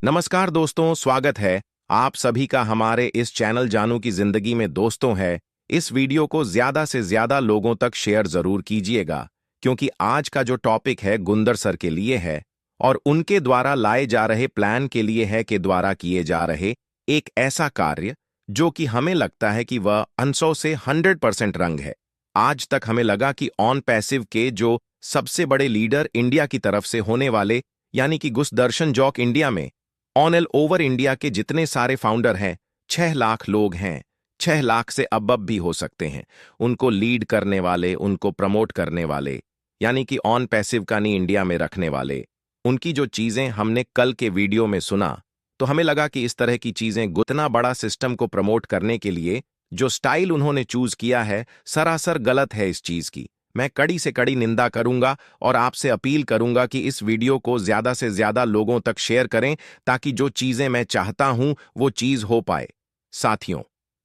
नमस्कार दोस्तों, स्वागत है आप सभी का हमारे इस चैनल जानू की जिंदगी में। दोस्तों है, इस वीडियो को ज्यादा से ज्यादा लोगों तक शेयर जरूर कीजिएगा, क्योंकि आज का जो टॉपिक है गुंदर सर के लिए है और उनके द्वारा लाए जा रहे प्लान के लिए है, के द्वारा किए जा रहे एक ऐसा कार्य जो कि हमें लगता है कि वह 100 से 100% रंग है। आज तक हमें लगा कि ऑन पैसिव के जो सबसे बड़े लीडर इंडिया की तरफ से होने वाले, यानी कि गुसदर्शन जॉक इंडिया में ऑन एल ओवर इंडिया के जितने सारे फाउंडर हैं, 6 लाख लोग हैं, 6 लाख से अब भी हो सकते हैं, उनको लीड करने वाले, उनको प्रमोट करने वाले, यानी कि ऑन पैसिव का नहीं इंडिया में रखने वाले। उनकी जो चीजें हमने कल के वीडियो में सुना, तो हमें लगा कि इस तरह की चीजें, इतना बड़ा सिस्टम को प्रमोट करने के लिए जो स्टाइल उन्होंने चूज किया है, सरासर गलत है इस चीज की। मैं कड़ी से कड़ी निंदा करूंगा और आपसे अपील करूंगा कि इस वीडियो को ज्यादा से ज्यादा लोगों तक शेयर करें, ताकि जो चीजें मैं चाहता हूं वो चीज हो पाए। साथियों,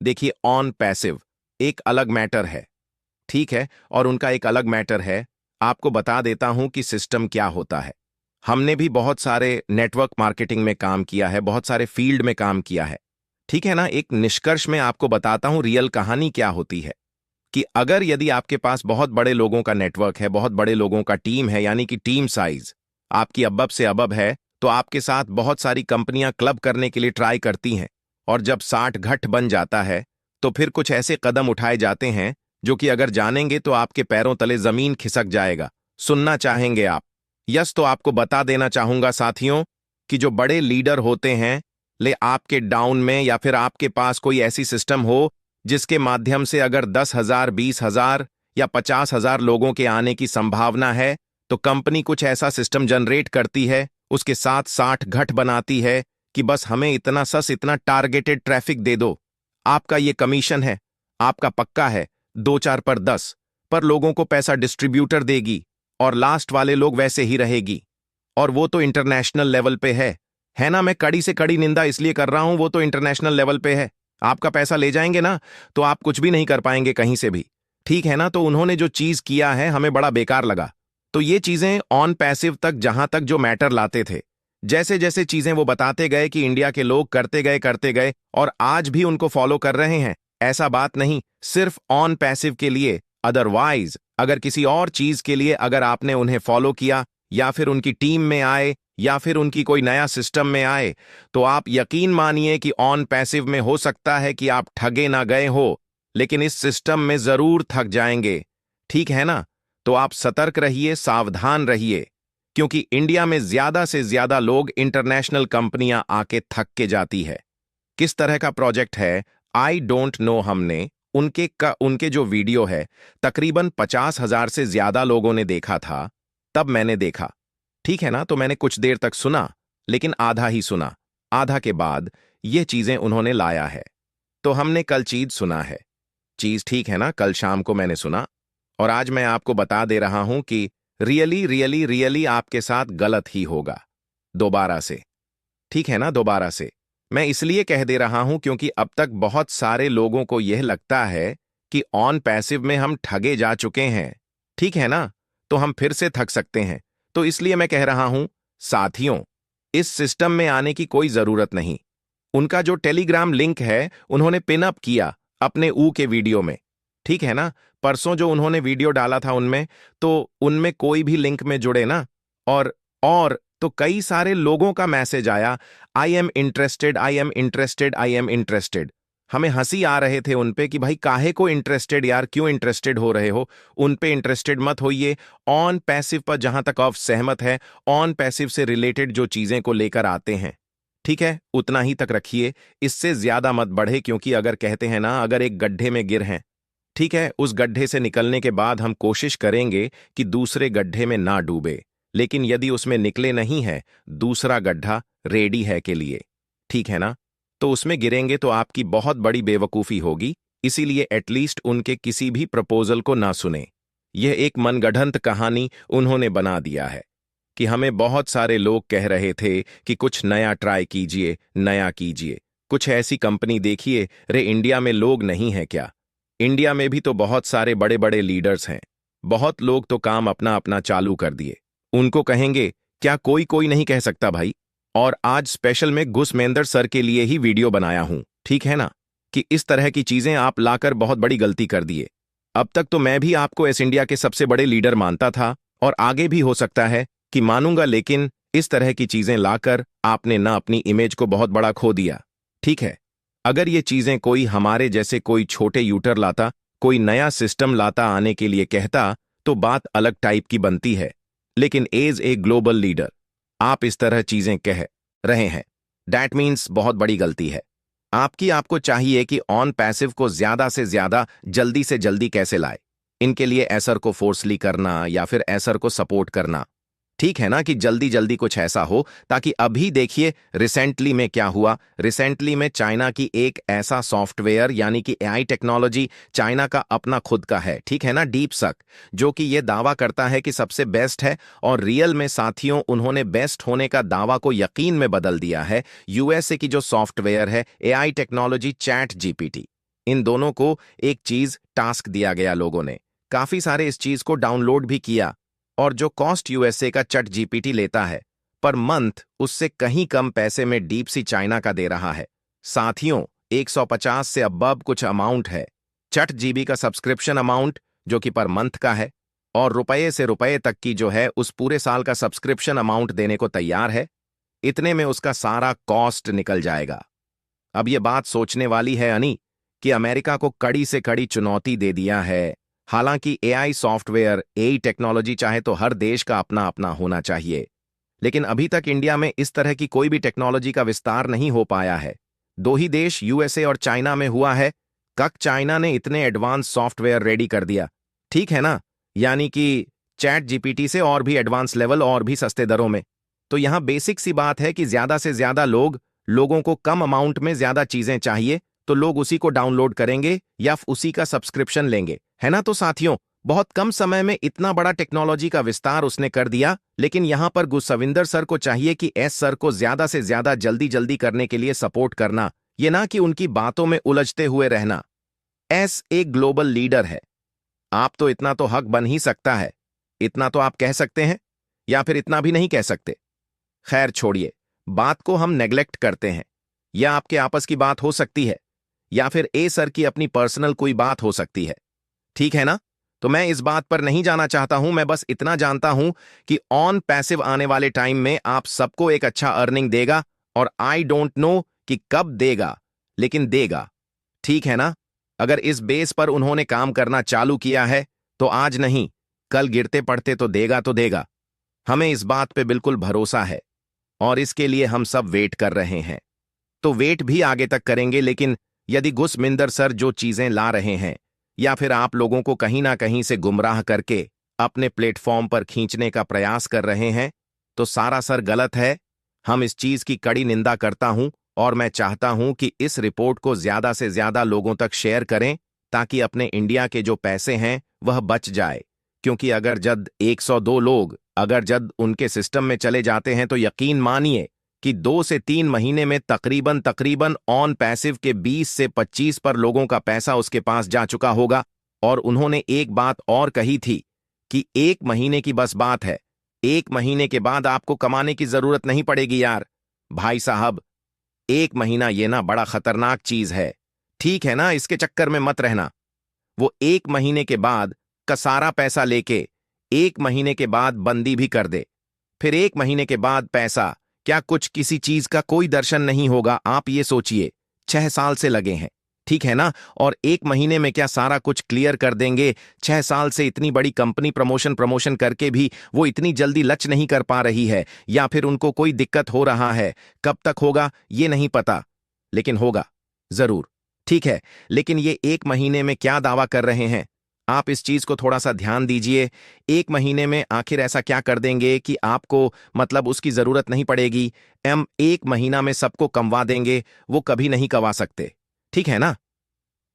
देखिए, ऑन पैसिव एक अलग मैटर है, ठीक है, और उनका एक अलग मैटर है। आपको बता देता हूं कि सिस्टम क्या होता है। हमने भी बहुत सारे नेटवर्क मार्केटिंग में काम किया है, बहुत सारे फील्ड में काम किया है, ठीक है ना। एक निष्कर्ष में आपको बताता हूं रियल कहानी क्या होती है, कि अगर यदि आपके पास बहुत बड़े लोगों का नेटवर्क है, बहुत बड़े लोगों का टीम है, यानी कि टीम साइज आपकी अबब से अबब है, तो आपके साथ बहुत सारी कंपनियां क्लब करने के लिए ट्राई करती हैं, और जब 60 घट बन जाता है तो फिर कुछ ऐसे कदम उठाए जाते हैं जो कि अगर जानेंगे तो आपके पैरों तले जमीन खिसक जाएगा। सुनना चाहेंगे आप? यस, तो आपको बता देना चाहूंगा साथियों कि जो बड़े लीडर होते हैं, ले आपके डाउन में या फिर आपके पास कोई ऐसी सिस्टम हो जिसके माध्यम से अगर 10,000, 20,000 या 50,000 लोगों के आने की संभावना है, तो कंपनी कुछ ऐसा सिस्टम जनरेट करती है, उसके साथ 60 घट बनाती है कि बस हमें इतना इतना टारगेटेड ट्रैफिक दे दो, आपका ये कमीशन है, आपका पक्का है, 2-4 पर 10 पर लोगों को पैसा डिस्ट्रीब्यूटर देगी और लास्ट वाले लोग वैसे ही रहेगी। और वो तो इंटरनेशनल लेवल पे है ना। मैं कड़ी से कड़ी निंदा इसलिए कर रहा हूं, वो तो इंटरनेशनल लेवल पे है। आपका पैसा ले जाएंगे ना, तो आप कुछ भी नहीं कर पाएंगे कहीं से भी, ठीक है ना। तो उन्होंने जो चीज किया है हमें बड़ा बेकार लगा। तो ये चीजें ऑन पैसिव तक, जहां तक जो मैटर लाते थे, जैसे जैसे चीजें वो बताते गए कि इंडिया के लोग करते गए और आज भी उनको फॉलो कर रहे हैं। ऐसा बात नहीं सिर्फ ऑन पैसिव के लिए, अदरवाइज अगर किसी और चीज के लिए अगर आपने उन्हें फॉलो किया या फिर उनकी टीम में आए या फिर उनकी कोई नया सिस्टम में आए, तो आप यकीन मानिए कि ऑन पैसिव में हो सकता है कि आप ठगे ना गए हो, लेकिन इस सिस्टम में जरूर थक जाएंगे, ठीक है ना। तो आप सतर्क रहिए, सावधान रहिए, क्योंकि इंडिया में ज्यादा से ज्यादा लोग, इंटरनेशनल कंपनियां आके थक के जाती है। किस तरह का प्रोजेक्ट है आई डोंट नो। हमने उनके जो वीडियो है तकरीबन 50,000 से ज्यादा लोगों ने देखा था, तब मैंने देखा, ठीक है ना। तो मैंने कुछ देर तक सुना, लेकिन आधा ही सुना। आधा के बाद ये चीजें उन्होंने लाया है, तो हमने कल चीज सुना है, चीज ठीक है ना। कल शाम को मैंने सुना और आज मैं आपको बता दे रहा हूं कि रियली रियली रियली आपके साथ गलत ही होगा, दोबारा से, ठीक है ना, दोबारा से। मैं इसलिए कह दे रहा हूं क्योंकि अब तक बहुत सारे लोगों को यह लगता है कि ऑन पैसिव में हम ठगे जा चुके हैं, ठीक है ना, तो हम फिर से थक सकते हैं। तो इसलिए मैं कह रहा हूं साथियों, इस सिस्टम में आने की कोई जरूरत नहीं। उनका जो टेलीग्राम लिंक है उन्होंने पिन अप किया अपने के वीडियो में, ठीक है ना। परसों जो उन्होंने वीडियो डाला था उनमें, तो उनमें कोई भी लिंक में जुड़े ना, और तो कई सारे लोगों का मैसेज आया, I am interested, I am interested, I am interested. हमें हंसी आ रहे थे उन पे कि भाई काहे को इंटरेस्टेड यार, क्यों इंटरेस्टेड हो रहे हो, उन पे इंटरेस्टेड मत होइए। ऑन पैसिव पर जहां तक आप सहमत है, ऑन पैसिव से रिलेटेड जो चीजें को लेकर आते हैं, ठीक है, उतना ही तक रखिए, इससे ज्यादा मत बढ़े। क्योंकि अगर कहते हैं ना, अगर एक गड्ढे में गिर हैं, ठीक है, उस गड्ढे से निकलने के बाद हम कोशिश करेंगे कि दूसरे गड्ढे में ना डूबे, लेकिन यदि उसमें निकले नहीं है, दूसरा गड्ढा रेडी है के लिए, ठीक है ना, तो उसमें गिरेंगे तो आपकी बहुत बड़ी बेवकूफी होगी। इसीलिए एटलीस्ट उनके किसी भी प्रपोजल को ना सुने। यह एक मनगढ़ंत कहानी उन्होंने बना दिया है कि हमें बहुत सारे लोग कह रहे थे कि कुछ नया ट्राई कीजिए, नया कीजिए, कुछ ऐसी कंपनी देखिए। रे इंडिया में लोग नहीं है क्या? इंडिया में भी तो बहुत सारे बड़े बड़े लीडर्स हैं, बहुत लोग तो काम अपना अपना चालू कर दिए। उनको कहेंगे क्या? कोई कोई नहीं कह सकता भाई। और आज स्पेशल में घुसमेंदर सर के लिए ही वीडियो बनाया हूं, ठीक है ना? कि इस तरह की चीजें आप लाकर बहुत बड़ी गलती कर दिए। अब तक तो मैं भी आपको एस इंडिया के सबसे बड़े लीडर मानता था और आगे भी हो सकता है कि मानूंगा, लेकिन इस तरह की चीजें लाकर आपने ना अपनी इमेज को बहुत बड़ा खो दिया। ठीक है, अगर ये चीजें कोई हमारे जैसे कोई छोटे यूटर लाता, कोई नया सिस्टम लाता, आने के लिए कहता, तो बात अलग टाइप की बनती है। लेकिन एज ए ग्लोबल लीडर आप इस तरह चीजें कह रहे हैं, दैट मीन्स बहुत बड़ी गलती है आपकी। आपको चाहिए कि ऑन पैसिव को ज्यादा से ज्यादा जल्दी से जल्दी कैसे लाए। इनके लिए एसर को फोर्सली करना या फिर एसर को सपोर्ट करना, ठीक है ना, कि जल्दी जल्दी कुछ ऐसा हो। ताकि अभी देखिए रिसेंटली में क्या हुआ। रिसेंटली में चाइना की एक ऐसा सॉफ्टवेयर यानी कि एआई टेक्नोलॉजी चाइना का अपना खुद का है, ठीक है ना, डीपसक, जो कि ये दावा करता है कि सबसे बेस्ट है। और रियल में साथियों उन्होंने बेस्ट होने का दावा को यकीन में बदल दिया है। यूएसए की जो सॉफ्टवेयर है एआई टेक्नोलॉजी चैट जीपीटी, इन दोनों को एक चीज टास्क दिया गया, लोगों ने काफी सारे इस चीज को डाउनलोड भी किया। और जो कॉस्ट यूएसए का चैट जीपीटी लेता है पर मंथ, उससे कहीं कम पैसे में डीप सी चाइना का दे रहा है। साथियों 150 से अबव कुछ अमाउंट है चैट जीबी का सब्सक्रिप्शन अमाउंट, जो कि पर मंथ का है। और रुपये से रुपये तक की जो है उस पूरे साल का सब्सक्रिप्शन अमाउंट देने को तैयार है। इतने में उसका सारा कॉस्ट निकल जाएगा। अब ये बात सोचने वाली है अनी कि अमेरिका को कड़ी से कड़ी चुनौती दे दिया है। हालांकि एआई सॉफ्टवेयर, एआई टेक्नोलॉजी चाहे तो हर देश का अपना अपना होना चाहिए, लेकिन अभी तक इंडिया में इस तरह की कोई भी टेक्नोलॉजी का विस्तार नहीं हो पाया है। दो ही देश यूएसए और चाइना में हुआ है। कक चाइना ने इतने एडवांस सॉफ्टवेयर रेडी कर दिया, ठीक है ना, यानी कि चैट जीपीटी से और भी एडवांस लेवल और भी सस्ते दरों में। तो यहां बेसिक सी बात है कि ज्यादा से ज्यादा लोगों को कम अमाउंट में ज्यादा चीजें चाहिए, तो लोग उसी को डाउनलोड करेंगे या उसी का सब्सक्रिप्शन लेंगे, है ना। तो साथियों बहुत कम समय में इतना बड़ा टेक्नोलॉजी का विस्तार उसने कर दिया। लेकिन यहां पर गुसविंदर सर को चाहिए कि एस सर को ज्यादा से ज्यादा जल्दी जल्दी करने के लिए सपोर्ट करना, ये ना कि उनकी बातों में उलझते हुए रहना। एस एक ग्लोबल लीडर है, आप तो इतना तो हक बन ही सकता है, इतना तो आप कह सकते हैं, या फिर इतना भी नहीं कह सकते। खैर छोड़िए, बात को हम नेग्लेक्ट करते हैं। यह आपके आपस की बात हो सकती है या फिर ए सर की अपनी पर्सनल कोई बात हो सकती है, ठीक है ना। तो मैं इस बात पर नहीं जाना चाहता हूं। मैं बस इतना जानता हूं कि ऑन पैसिव आने वाले टाइम में आप सबको एक अच्छा अर्निंग देगा। और आई डोंट नो कि कब देगा, लेकिन देगा, ठीक है ना। अगर इस बेस पर उन्होंने काम करना चालू किया है तो आज नहीं कल गिरते पड़ते तो देगा, तो देगा। हमें इस बात पे बिल्कुल भरोसा है और इसके लिए हम सब वेट कर रहे हैं। तो वेट भी आगे तक करेंगे। लेकिन यदि घुसमिंदर सर जो चीजें ला रहे हैं या फिर आप लोगों को कहीं ना कहीं से गुमराह करके अपने प्लेटफॉर्म पर खींचने का प्रयास कर रहे हैं, तो सारा सर गलत है। हम इस चीज की कड़ी निंदा करता हूं और मैं चाहता हूं कि इस रिपोर्ट को ज्यादा से ज्यादा लोगों तक शेयर करें ताकि अपने इंडिया के जो पैसे हैं वह बच जाए। क्योंकि अगर जब 102 लोग अगर जब उनके सिस्टम में चले जाते हैं तो यकीन मानिए कि 2 से 3 महीने में तकरीबन ऑन पैसिव के 20 से 25 पर लोगों का पैसा उसके पास जा चुका होगा। और उन्होंने एक बात और कही थी कि 1 महीने की बस बात है, 1 महीने के बाद आपको कमाने की जरूरत नहीं पड़ेगी यार। भाई साहब 1 महीना ये ना बड़ा खतरनाक चीज है, ठीक है ना, इसके चक्कर में मत रहना। वो 1 महीने के बाद का सारा पैसा लेके 1 महीने के बाद बंदी भी कर दे, फिर 1 महीने के बाद पैसा क्या कुछ किसी चीज का कोई दर्शन नहीं होगा। आप ये सोचिए 6 साल से लगे हैं, ठीक है ना, और 1 महीने में क्या सारा कुछ क्लियर कर देंगे। 6 साल से इतनी बड़ी कंपनी प्रमोशन करके भी वो इतनी जल्दी लच नहीं कर पा रही है, या फिर उनको कोई दिक्कत हो रहा है। कब तक होगा ये नहीं पता, लेकिन होगा जरूर, ठीक है। लेकिन ये 1 महीने में क्या दावा कर रहे हैं, आप इस चीज को थोड़ा सा ध्यान दीजिए। 1 महीने में आखिर ऐसा क्या कर देंगे कि आपको मतलब उसकी जरूरत नहीं पड़ेगी। 1 महीना में सबको कमवा देंगे, वो कभी नहीं कमा सकते, ठीक है ना।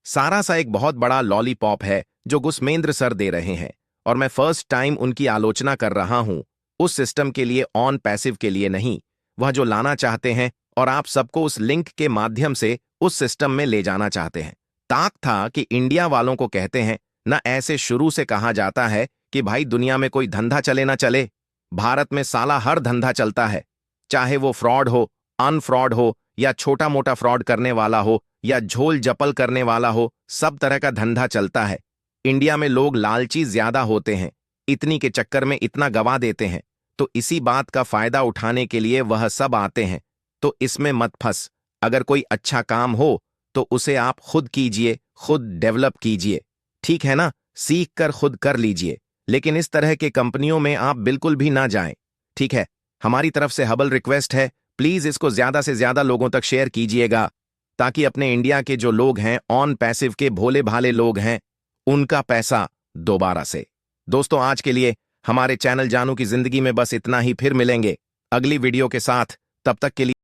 सारा सा एक बहुत बड़ा लॉलीपॉप है जो घुसमेंद्र सर दे रहे हैं, और मैं फर्स्ट टाइम उनकी आलोचना कर रहा हूं उस सिस्टम के लिए, ऑन पैसिव के लिए नहीं, वह जो लाना चाहते हैं और आप सबको उस लिंक के माध्यम से उस सिस्टम में ले जाना चाहते हैं। ताक था कि इंडिया वालों को कहते हैं ना, ऐसे शुरू से कहा जाता है कि भाई दुनिया में कोई धंधा चले ना चले, भारत में साला हर धंधा चलता है। चाहे वो फ्रॉड हो, अनफ्रॉड हो, या छोटा मोटा फ्रॉड करने वाला हो, या झोल जपल करने वाला हो, सब तरह का धंधा चलता है। इंडिया में लोग लालची ज्यादा होते हैं, इतनी के चक्कर में इतना गवा देते हैं, तो इसी बात का फायदा उठाने के लिए वह सब आते हैं। तो इसमें मत फंस। अगर कोई अच्छा काम हो तो उसे आप खुद कीजिए, खुद डेवलप कीजिए, ठीक है ना? सीख कर खुद कर लीजिए, लेकिन इस तरह के कंपनियों में आप बिल्कुल भी ना जाएं, ठीक है? हमारी तरफ से हबल रिक्वेस्ट है, प्लीज इसको ज्यादा से ज्यादा लोगों तक शेयर कीजिएगा, ताकि अपने इंडिया के जो लोग हैं, ऑन पैसिव के भोले भाले लोग हैं, उनका पैसा दोबारा से। दोस्तों, आज के लिए हमारे चैनल जानू की जिंदगी में बस इतना ही। फिर मिलेंगे अगली वीडियो के साथ, तब तक के लिए